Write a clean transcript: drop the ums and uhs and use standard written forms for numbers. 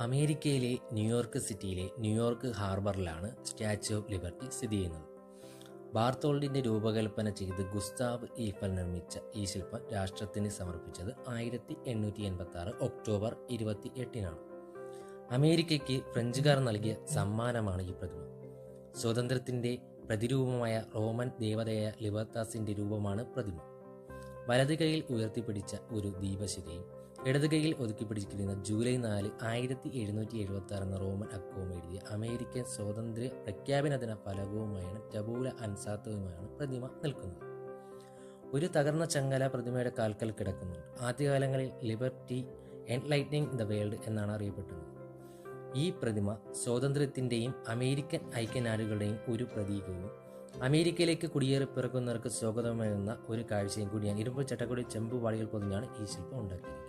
അമേരിക്കയിലെ ന്യൂയോർക്ക് സിറ്റിയിലെ New York ഹാർബറിലാണ് statue of liberty സ്ഥിതി ചെയ്യുന്നത്. ബാർത്തോൾഡിൻ്റെ രൂപകൽപ്പന ചെയ്ത് ഗുസ്താവ് ഈഫൽ നിർമ്മിച്ച ഈ ശില്പം രാഷ്ട്രത്തിന് സമർപ്പിച്ചത് 1886 ഒക്ടോബർ 28-നാണ്. അമേരിക്കയ്ക്ക് ഫ്രഞ്ചുകാർ നൽകിയ സമ്മാനമാണ് ഈ പ്രതിമ. സ്വാതന്ത്ര്യത്തിൻ്റെ പ്രതിരൂപമായ റോമൻ ദേവതയായ ലിബർട്ടാസിൻ്റെ രൂപമാണ് പ്രതിമ. വലത് കൈയിൽ ഉയർത്തിപ്പിടിച്ച ഒരു ദീപശിഖയും ഇടത് കൈയിൽ ഒതുക്കിപ്പിടിച്ചിരിക്കുന്ന ജൂലൈ 4, 1776 എന്ന റോമൻ അക്കവും എഴുതിയ അമേരിക്കൻ സ്വാതന്ത്ര്യ പ്രഖ്യാപന ദിന ഫലകവുമായാണ് ടബൂല അൻസാത്തവുമായാണ് പ്രതിമ നിൽക്കുന്നത്. ഒരു തകർന്ന ചങ്ങല പ്രതിമയുടെ കാൽക്കൽ കിടക്കുന്നുണ്ട്. ആദ്യകാലങ്ങളിൽ ലിബർട്ടി എൻലൈറ്റനിങ് ദ വേൾഡ് എന്നാണ് അറിയപ്പെട്ടത്. ഈ പ്രതിമ സ്വാതന്ത്ര്യത്തിൻ്റെയും അമേരിക്കൻ ഐക്യനാടുകളുടെയും ഒരു പ്രതീകവും അമേരിക്കയിലേക്ക് കുടിയേറി പിറക്കുന്നവർക്ക് സ്വാഗതമാകുന്ന ഒരു കാഴ്ചയും കൂടിയാണ്. ഇരുമ്പ് ചട്ടക്കൂടി ചെമ്പ് വാളികൾ പൊതിഞ്ഞാണ് ഈ ശില്പം ഉണ്ടാക്കിയത്.